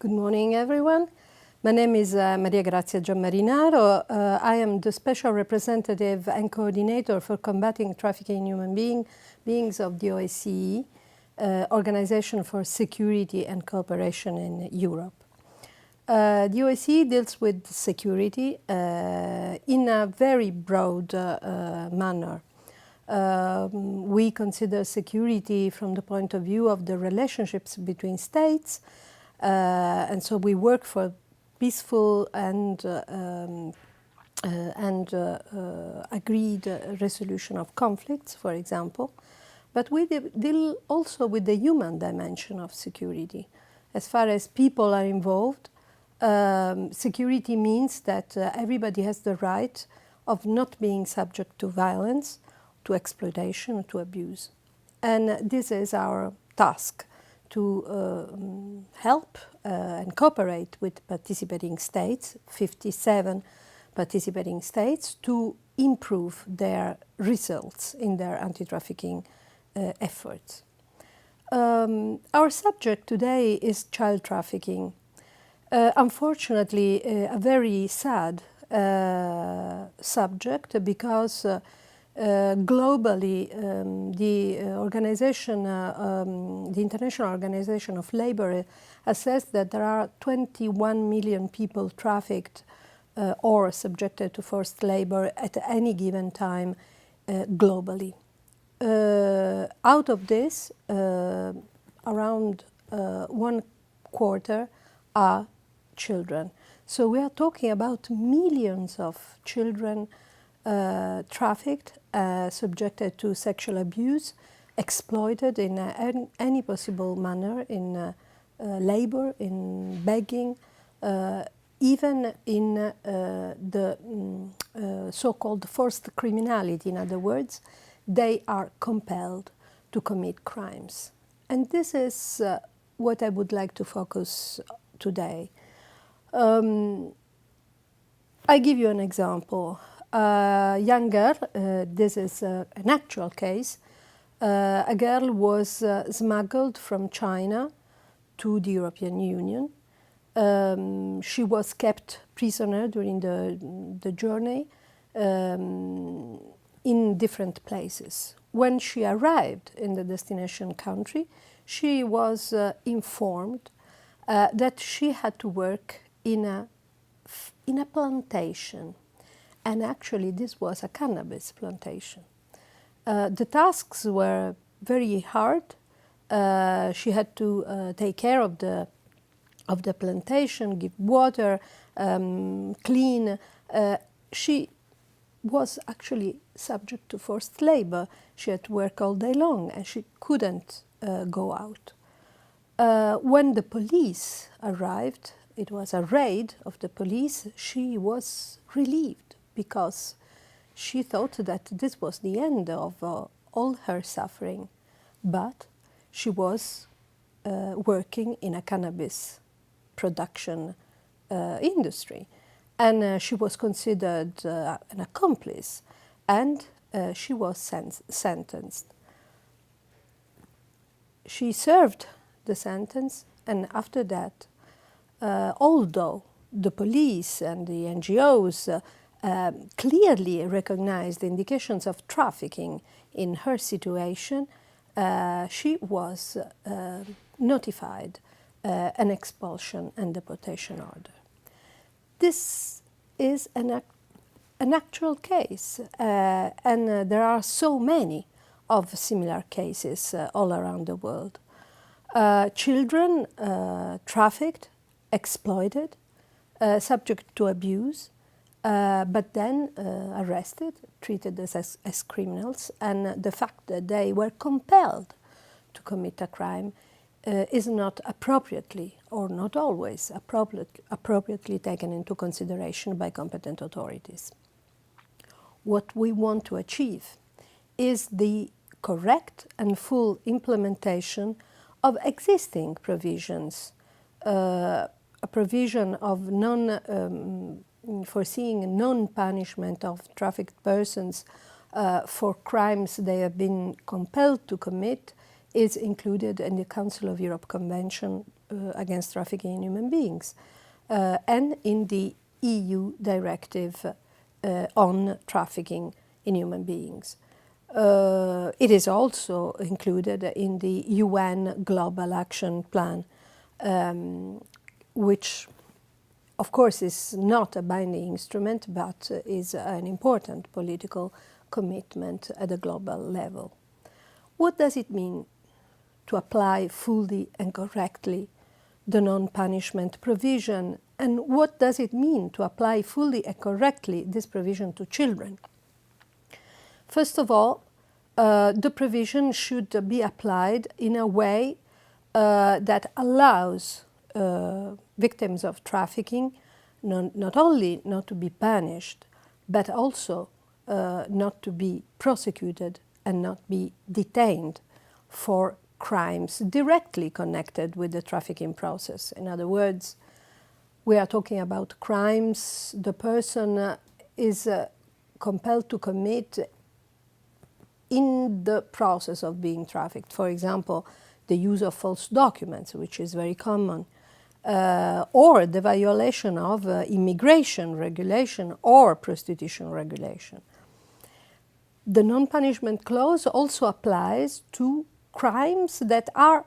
Good morning, everyone. My name is Maria Grazia Giammarinaro. I am the Special Representative and Coordinator for Combating Trafficking in Human Beings of the OSCE, Organization for Security and Cooperation in Europe. The OSCE deals with security in a very broad manner. We consider security from the point of view of the relationships between states, and so we work for peaceful and agreed resolution of conflicts, for example. But we deal also with the human dimension of security. As far as people are involved, security means that everybody has the right of not being subject to violence, to exploitation, to abuse. And this is our task, to help and cooperate with participating states, 57 participating states, to improve their results in their anti-trafficking efforts. Our subject today is child trafficking. Unfortunately, a very sad subject because globally, the International Organization of Labor assessed that there are 21 million people trafficked or subjected to forced labor at any given time globally. Out of this, around 1/4 are children. So we are talking about millions of children trafficked, subjected to sexual abuse, exploited in any possible manner, in labor, in begging, even in the so-called forced criminality. In other words, they are compelled to commit crimes. And this is what I would like to focus today. I give you an example. A young girl, this is an actual case, a girl was smuggled from China to the European Union. She was kept prisoner during the journey in different places. When she arrived in the destination country, she was informed that she had to work in a plantation. And actually, this was a cannabis plantation. The tasks were very hard. She had to take care of the plantation, give water, clean. She was actually subject to forced labor. She had to work all day long, and she couldn't go out. When the police arrived, it was a raid of the police, she was relieved, because she thought that this was the end of all her suffering. But she was working in a cannabis production industry, and she was considered an accomplice, and she was sentenced. She served the sentence, and after that, although the police and the NGOs clearly recognized indications of trafficking in her situation, she was notified an expulsion and deportation order. This is an actual case, and there are so many of similar cases all around the world. Children trafficked, exploited, subject to abuse, but then arrested, treated as criminals, and the fact that they were compelled to commit a crime is not appropriately, or not always appropriately taken into consideration by competent authorities. What we want to achieve is the correct and full implementation of existing provisions, a provision of foreseeing non-punishment of trafficked persons for crimes they have been compelled to commit is included in the Council of Europe Convention against Trafficking in Human Beings and in the EU Directive on Trafficking in Human Beings. It is also included in the UN Global Action Plan, which of course is not a binding instrument, but is an important political commitment at a global level. What does it mean to apply fully and correctly the non-punishment provision, and what does it mean to apply fully and correctly this provision to children? First of all, the provision should be applied in a way that allows victims of trafficking not only not to be punished, but also not to be prosecuted and not be detained for crimes directly connected with the trafficking process. In other words, we are talking about crimes the person is compelled to commit in the process of being trafficked. For example, the use of false documents, which is very common, or the violation of immigration regulation or prostitution regulation. The non-punishment clause also applies to crimes that are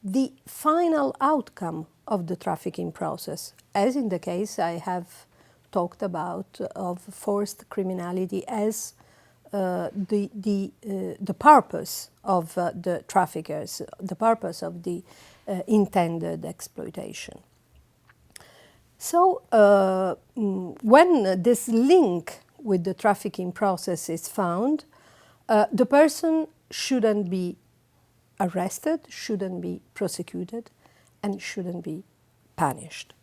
the final outcome of the trafficking process, as in the case I have talked about of forced criminality as the purpose of the traffickers, the purpose of the intended exploitation. So when this link with the trafficking process is found, the person shouldn't be arrested, shouldn't be prosecuted, and shouldn't be punished.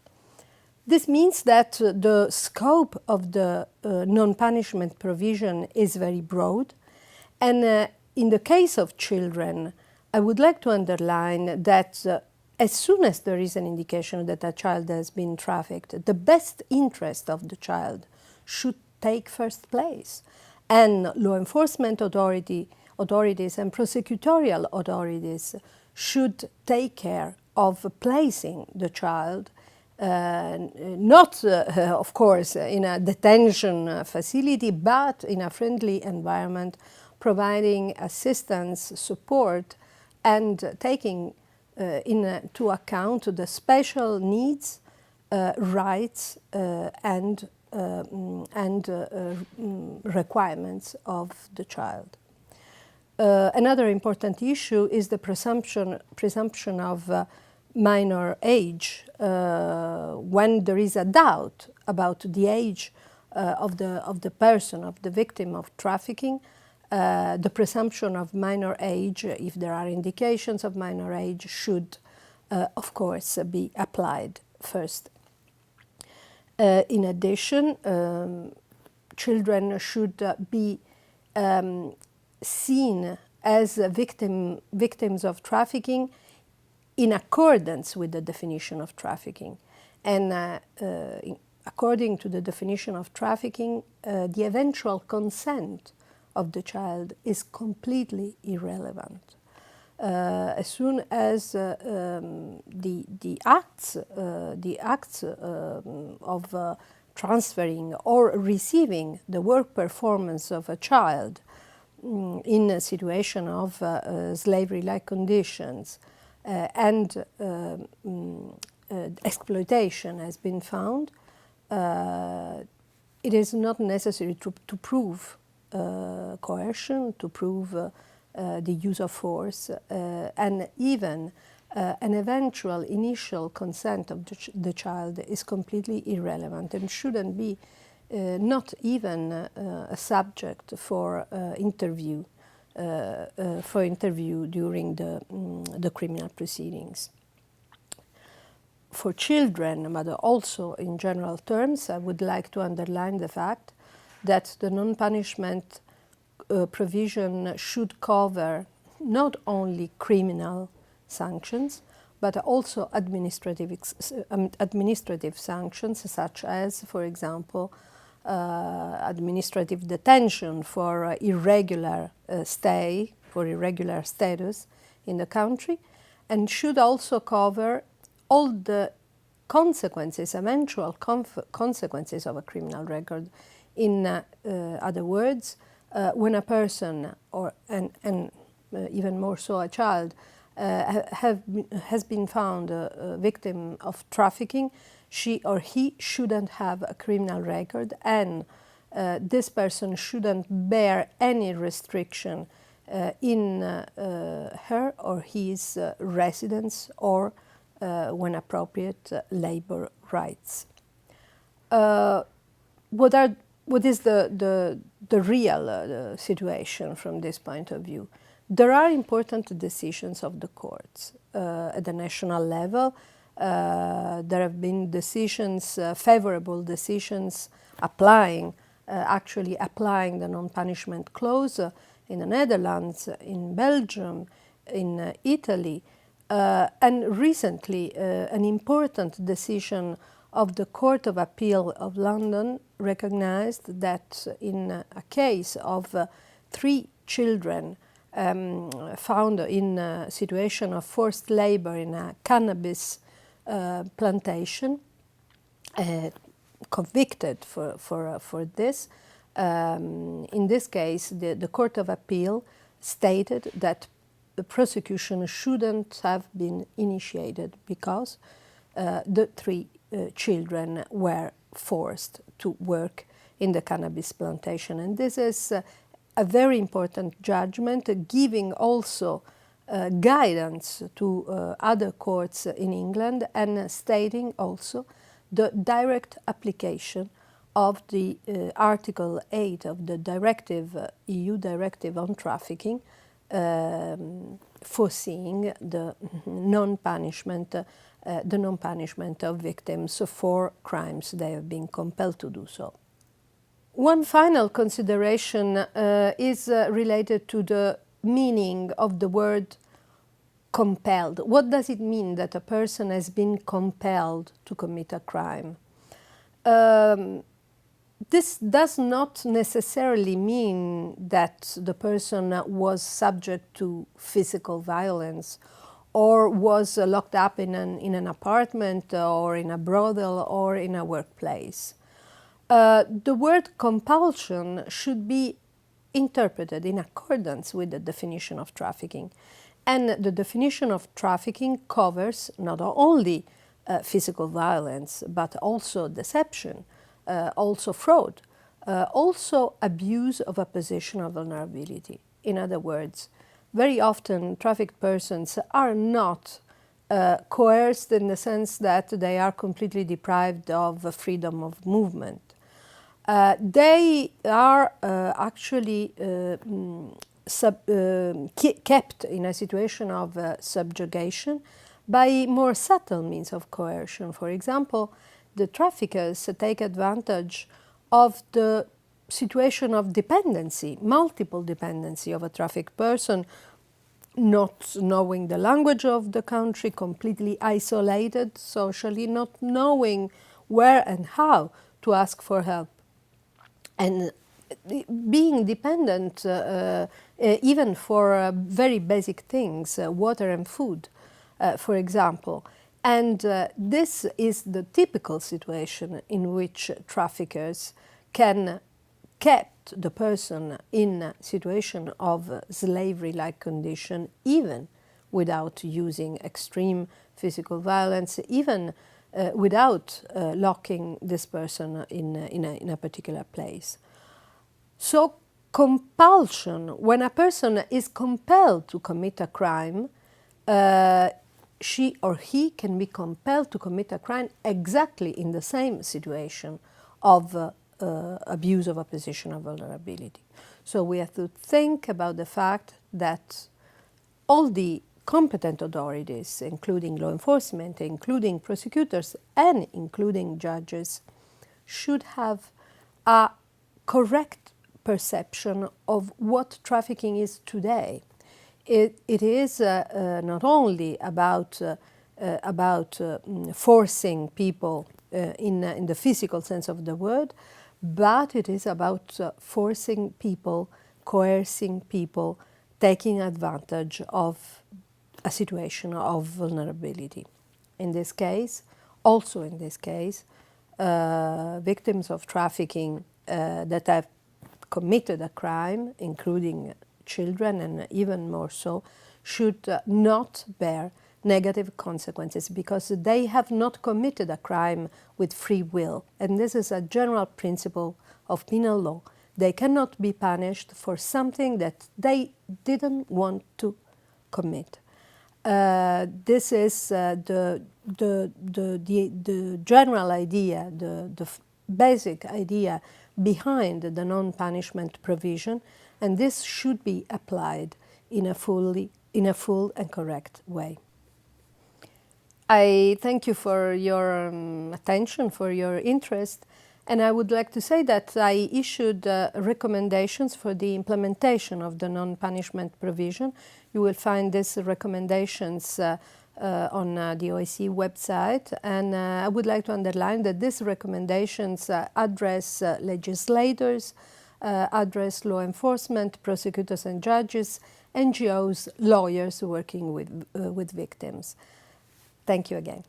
This means that the scope of the non-punishment provision is very broad, and in the case of children, I would like to underline that as soon as there is an indication that a child has been trafficked, the best interest of the child should take first place, and law enforcement authorities and prosecutorial authorities should take care of placing the child not, of course, in a detention facility, but in a friendly environment, providing assistance, support, and taking into account the special needs, rights, and requirements of the child. Another important issue is the presumption of minor age. When there is a doubt about the age of the person, of the victim of trafficking, the presumption of minor age, if there are indications of minor age, should, of course, be applied first. In addition, children should be seen as victims of trafficking in accordance with the definition of trafficking. And according to the definition of trafficking, the eventual consent of the child is completely irrelevant. As soon as the acts of transferring or receiving the work performance of a child in a situation of slavery-like conditions and exploitation has been found, it is not necessary to prove coercion, to prove the use of force, and even an eventual initial consent of the child is completely irrelevant and shouldn't be not even a subject for interview during the criminal proceedings. For children, but also in general terms, I would like to underline the fact that the non-punishment provision should cover not only criminal sanctions, but also administrative sanctions, such as, for example, administrative detention for irregular stay, for irregular status in the country, and should also cover all the consequences, eventual consequences of a criminal record. In other words, when a person, and even more so a child, has been found a victim of trafficking, she or he shouldn't have a criminal record, and this person shouldn't bear any restriction in her or his residence or, when appropriate, labor rights. What is the real situation from this point of view? There are important decisions of the courts at the national level. There have been decisions, favorable decisions, actually applying the non-punishment clause in the Netherlands, in Belgium, in Italy, and recently an important decision of the Court of Appeal of London recognized that in a case of 3 children found in a situation of forced labor in a cannabis plantation, convicted for this. In this case, the Court of Appeal stated that the prosecution shouldn't have been initiated because the 3 children were forced to work in the cannabis plantation. And this is a very important judgment, giving also guidance to other courts in England, and stating also the direct application of the Article 8 of the directive, EU Directive on Trafficking, foreseeing the non-punishment of victims for crimes they have been compelled to do so. One final consideration is related to the meaning of the word compelled. What does it mean that a person has been compelled to commit a crime? This does not necessarily mean that the person was subject to physical violence or was locked up in an apartment or in a brothel or in a workplace. The word compulsion should be interpreted in accordance with the definition of trafficking. And the definition of trafficking covers not only physical violence, but also deception, also fraud, also abuse of a position of vulnerability. In other words, very often trafficked persons are not coerced in the sense that they are completely deprived of freedom of movement. They are actually kept in a situation of subjugation by more subtle means of coercion. For example, the traffickers take advantage of the situation of dependency, multiple dependency of a trafficked person, not knowing the language of the country, completely isolated socially, not knowing where and how to ask for help, and being dependent even for very basic things, water and food, for example. And this is the typical situation in which traffickers can keep the person in a situation of slavery-like condition, even without using extreme physical violence, even without locking this person in a particular place. So compulsion, when a person is compelled to commit a crime, she or he can be compelled to commit a crime exactly in the same situation of abuse of a position of vulnerability. So we have to think about the fact that all the competent authorities, including law enforcement, including prosecutors, and including judges, should have a correct perception of what trafficking is today. It is not only about forcing people in the physical sense of the word, but it is about forcing people, coercing people, taking advantage of a situation of vulnerability. In this case, also in this case, victims of trafficking that have committed a crime, including children and even more so, should not bear negative consequences because they have not committed a crime with free will. And this is a general principle of penal law. They cannot be punished for something that they didn't want to commit. This is the general idea, the basic idea behind the non-punishment provision, and this should be applied in a full and correct way. I thank you for your attention, for your interest, and I would like to say that I issued recommendations for the implementation of the non-punishment provision. You will find these recommendations on the OSCE website, and I would like to underline that these recommendations address legislators, address law enforcement, prosecutors and judges, NGOs, lawyers working with victims. Thank you again.